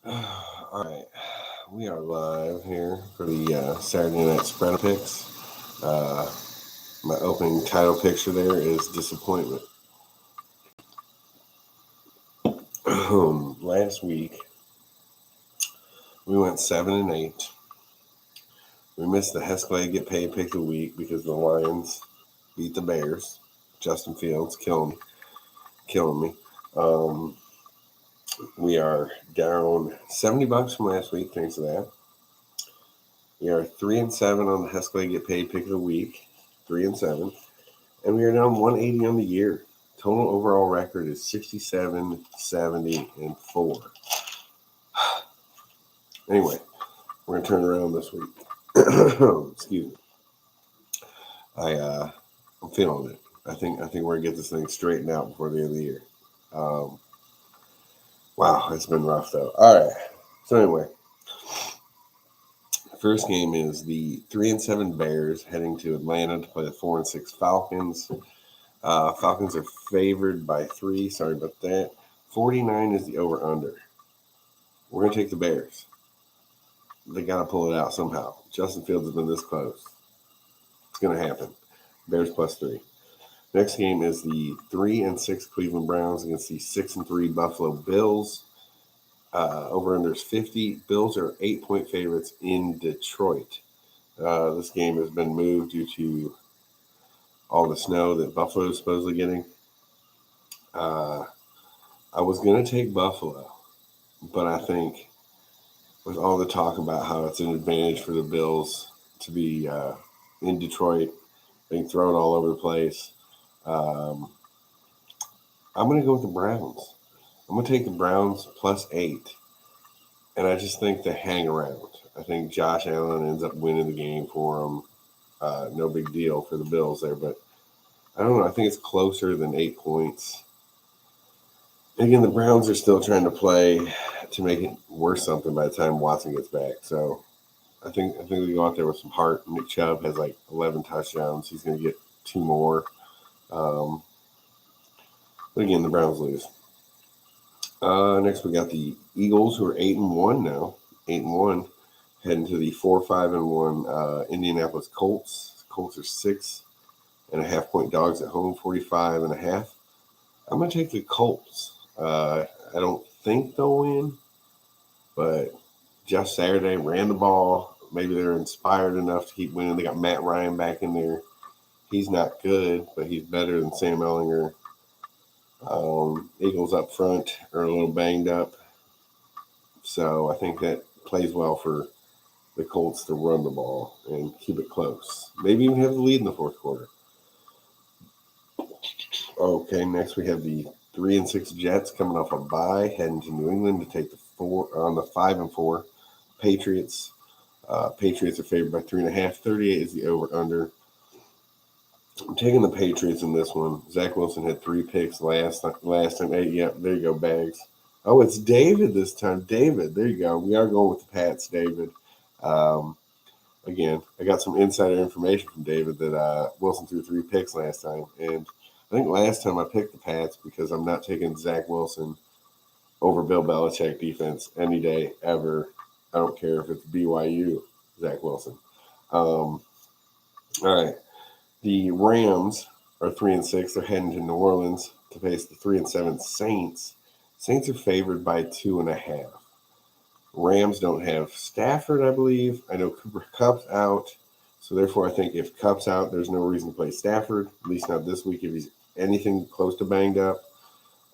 All right, we are live here for the Saturday Night Spread Picks. Uh, my opening title picture there is disappointment. Last week we went 7-8. We missed the Hescalade get paid pick of the week because the Lions beat the Bears. Justin Fields killing me. We are down $70 from last week thanks to that. We are 3-7 on the Hescalade get paid pick of the week, 3-7, and we are down 180 on the year. Total overall record is 67, 70, and 4. Anyway, we're gonna turn around this week. Excuse me. I'm feeling it. I think we're gonna get this thing straightened out before the end of the year. Um, wow, it's been rough though. All right. So anyway, first game is the 3-7 Bears heading to Atlanta to play the 4-6 Falcons. Falcons are favored by 3. Sorry about that. 49 is the over/under. We're gonna take the Bears. They gotta pull it out somehow. Justin Fields has been this close. It's gonna happen. Bears +3. Next game is the 3-6 Cleveland Browns against the 6-3 Buffalo Bills. Over/under is 50. Bills are 8-point favorites in Detroit. This game has been moved due to all the snow that Buffalo is supposedly getting. I was going to take Buffalo, but I think with all the talk about how it's an advantage for the Bills to be in Detroit, being thrown all over the place, I'm going to go with the Browns. I'm going to take the Browns +8, and I just think they hang around. I think Josh Allen ends up winning the game for them. No big deal for the Bills there, but I don't know. I think it's closer than 8 points. Again, the Browns are still trying to play to make it worth something by the time Watson gets back. So I think we go out there with some heart. Nick Chubb has like 11 touchdowns. He's going to get 2 more. But again, the Browns lose. Next, we got the Eagles, who are 8-1 now. 8-1, heading to the 4-5-1 Indianapolis Colts. Colts are 6.5-point dogs at home, 45.5. I'm going to take the Colts. I don't think they'll win, but Jeff Saturday ran the ball. Maybe they're inspired enough to keep winning. They got Matt Ryan back in there. He's not good, but he's better than Sam Ehlinger. Eagles up front are a little banged up, so I think that plays well for the Colts to run the ball and keep it close. Maybe even have the lead in the fourth quarter. Okay, next we have the 3-6 Jets coming off a bye, heading to New England to take the 5-4 Patriots. Patriots are favored by 3.5. 38 is the over/under. I'm taking the Patriots in this one. Zach Wilson had 3 picks last time. Hey, yeah, there you go, Bags. Oh, it's David this time. David, there you go. We are going with the Pats, David. Again, I got some insider information from David that Wilson threw 3 picks last time, and I think last time I picked the Pats because I'm not taking Zach Wilson over Bill Belichick defense any day ever. I don't care if it's BYU, Zach Wilson. All right. The Rams are 3-6. They're heading to New Orleans to face the 3-7 Saints. Saints are favored by 2.5. Rams don't have Stafford, I believe. I know Cooper Kupp's out. So therefore, I think if Kupp's out, there's no reason to play Stafford, at least not this week if he's anything close to banged up.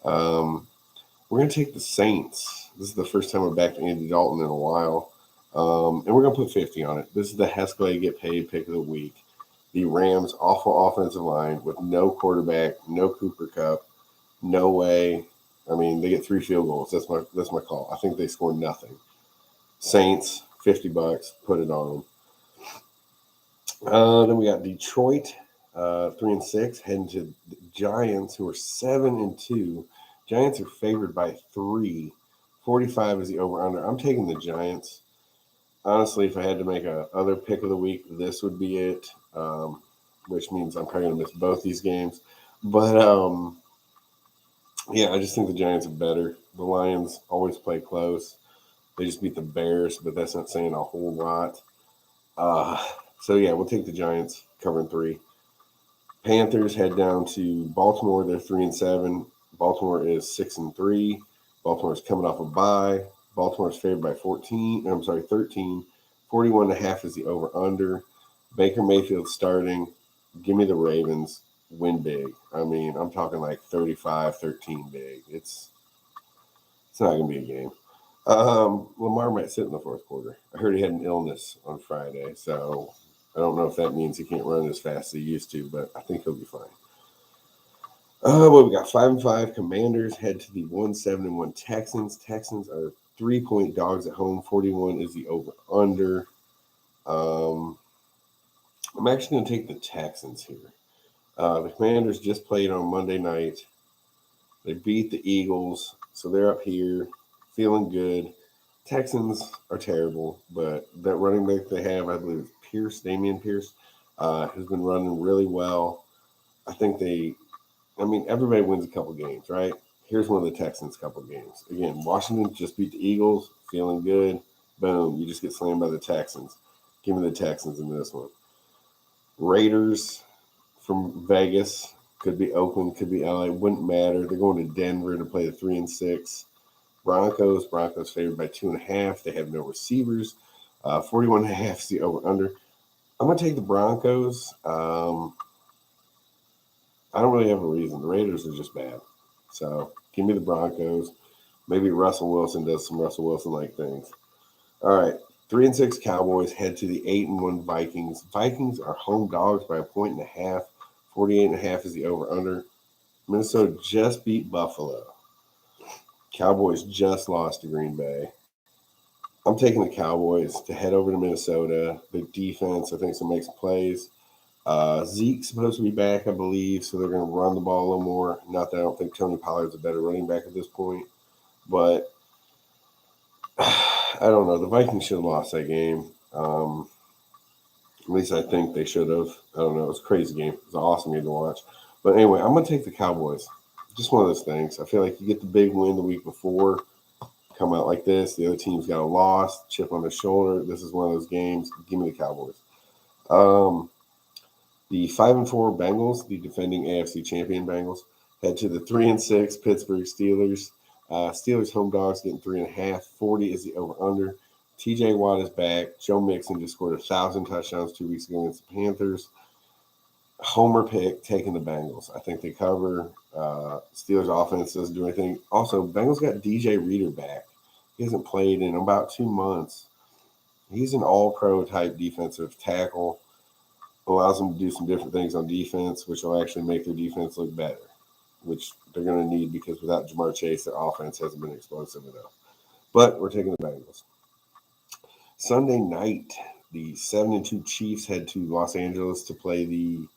We're going to take the Saints. This is the first time we're back to Andy Dalton in a while. And we're going to put 50 on it. This is the Hescalade get paid pick of the week. The Rams' awful offensive line with no quarterback, no Cooper Kupp, no way. I mean, they get 3 field goals. That's my call. I think they score nothing. Saints, $50, put it on them. Then we got Detroit, 3-6, heading to the Giants, who are 7-2. Giants are favored by 3. 45 is the over/under. I'm taking the Giants. Honestly, if I had to make a other pick of the week, this would be it, which means I'm probably going to miss both these games. But, yeah, I just think the Giants are better. The Lions always play close. They just beat the Bears, but that's not saying a whole lot. So yeah, we'll take the Giants covering 3. Panthers head down to Baltimore. They're 3-7. Baltimore is 6-3. Baltimore's coming off a bye. Baltimore's favored by 13. 41.5 is the over/under. Baker Mayfield starting. Give me the Ravens. Win big. I mean, I'm talking like 35-13 big. It's not going to be a game. Lamar might sit in the fourth quarter. I heard he had an illness on Friday, so I don't know if that means he can't run as fast as he used to, but I think he'll be fine. Well, we got 5-5 Commanders head to the 1-7-1 Texans. Texans are 3-point dogs at home. 41 is the over/under. I'm actually going to take the Texans here. The Commanders just played on Monday night. They beat the Eagles, so they're up here feeling good. Texans are terrible, but that running back they have, I believe it's Pierce, Damian Pierce, has been running really well. I think everybody wins a couple games, right? Here's one of the Texans' couple games. Again, Washington just beat the Eagles, feeling good. Boom, you just get slammed by the Texans. Give me the Texans in this one. Raiders from Vegas, could be Oakland, could be LA, wouldn't matter. They're going to Denver to play the 3-6. Broncos favored by 2.5. They have no receivers. 41.5 is the over/under. I'm going to take the Broncos. I don't really have a reason. The Raiders are just bad. So give me the Broncos. Maybe Russell Wilson does some Russell Wilson-like things. All right. 3-6 Cowboys head to the 8-1 Vikings. Vikings are home dogs by 1.5. 48.5 is the over/under. Minnesota just beat Buffalo. Cowboys just lost to Green Bay. I'm taking the Cowboys to head over to Minnesota. The defense, I think, is going to make some plays. Zeke's supposed to be back, I believe, so they're going to run the ball a little more. Not that I don't think Tony Pollard's a better running back at this point, but I don't know. The Vikings should have lost that game. At least I think they should have. I don't know. It was a crazy game. It was an awesome game to watch. But anyway, I'm going to take the Cowboys. Just one of those things. I feel like you get the big win the week before, come out like this. The other team's got a loss, chip on their shoulder. This is one of those games. Give me the Cowboys. The 5-4 Bengals, the defending AFC champion Bengals, head to the 3-6 Pittsburgh Steelers. Steelers home dogs getting 3.5. 40 is the over/under. TJ Watt is back. Joe Mixon just scored 1,000 touchdowns 2 weeks ago against the Panthers. Homer pick taking the Bengals. I think they cover. Steelers offense doesn't do anything. Also, Bengals got DJ Reader back. He hasn't played in about 2 months. He's an all-pro type defensive tackle. Allows them to do some different things on defense, which will actually make their defense look better, which they're going to need because without Jamar Chase, their offense hasn't been explosive enough. But we're taking the Bengals. Sunday night, the 7-2 Chiefs head to Los Angeles to play the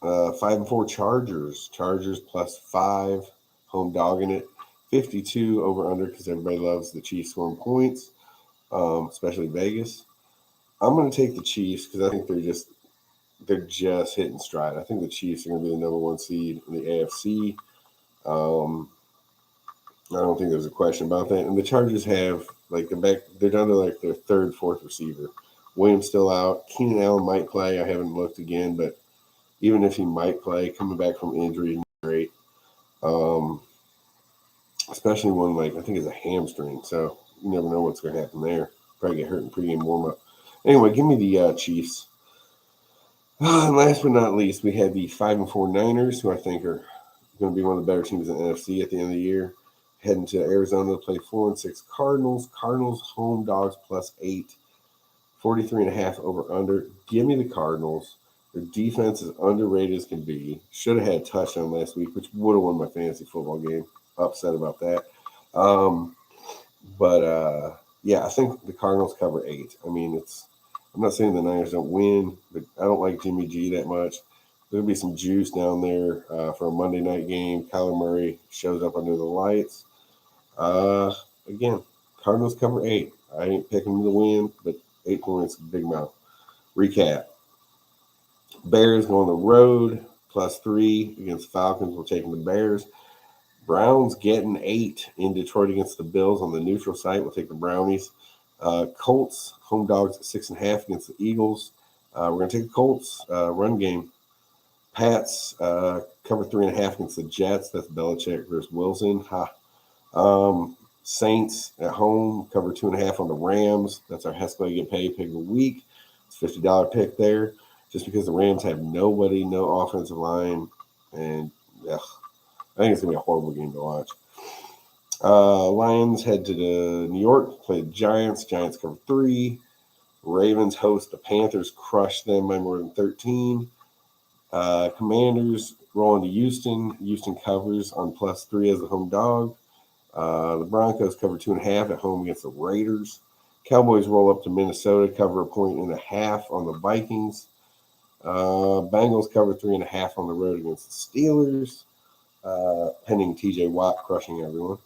5-4 Chargers. Chargers +5, home dogging it. 52 over/under because everybody loves the Chiefs scoring points, especially Vegas. I'm going to take the Chiefs because I think they're just hitting stride. I think the Chiefs are going to be the number 1 seed in the AFC. I don't think there's a question about that. And the Chargers have they're down to like their 3rd, 4th receiver. Williams still out. Keenan Allen might play. I haven't looked again, but even if he might play, coming back from injury, great. Especially one I think it's a hamstring, so you never know what's going to happen there. Probably get hurt in pregame warm-up. Anyway, give me the Chiefs. And last but not least, we have the 5-4 Niners, who I think are going to be one of the better teams in the NFC at the end of the year. Heading to Arizona to play 4-6 Cardinals. Cardinals home dogs +8. 43.5 over/under. Give me the Cardinals. Their defense is underrated as can be. Should have had a touchdown last week, which would have won my fantasy football game. Upset about that. Yeah, I think the Cardinals cover 8. I mean, I'm not saying the Niners don't win, but I don't like Jimmy G that much. There'll be some juice down there for a Monday night game. Kyler Murray shows up under the lights. Again, Cardinals cover 8. I ain't picking them to win, but 8 points, big mouth. Recap. Bears go on the road, +3 against Falcons. We're taking the Bears. Browns getting 8 in Detroit against the Bills on the neutral site. We'll take the Brownies. Colts, home dogs at 6.5 against the Eagles. We're going to take the Colts run game. Pats cover 3.5 against the Jets. That's Belichick versus Wilson. Saints at home cover 2.5 on the Rams. That's our Hesco get paid pick of the week. It's $50 pick there. Just because the Rams have nobody, no offensive line, and I think it's gonna be a horrible game to watch. Lions head to New York, play the Giants. Giants cover 3. Ravens host the Panthers, crush them by more than 13. Commanders roll into Houston. Houston covers on +3 as a home dog. The Broncos cover 2.5 at home against the Raiders. Cowboys roll up to Minnesota, cover 1.5 on the Vikings. Bengals cover 3.5 on the road against the Steelers, pending TJ Watt crushing everyone.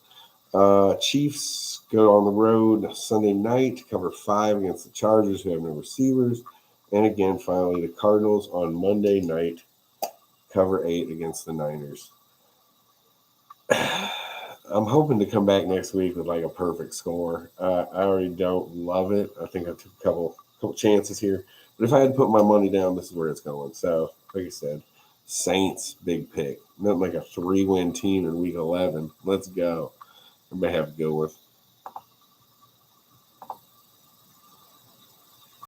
Chiefs go on the road Sunday night, cover 5 against the Chargers, who have no receivers. And again, finally, the Cardinals on Monday night, cover 8 against the Niners. I'm hoping to come back next week with like a perfect score. I already don't love it. I think I took a couple chances here. But if I had to put my money down, this is where it's going. So, like I said, Saints, big pick. Nothing like a 3-win team in week 11. Let's go. Everybody have to go with.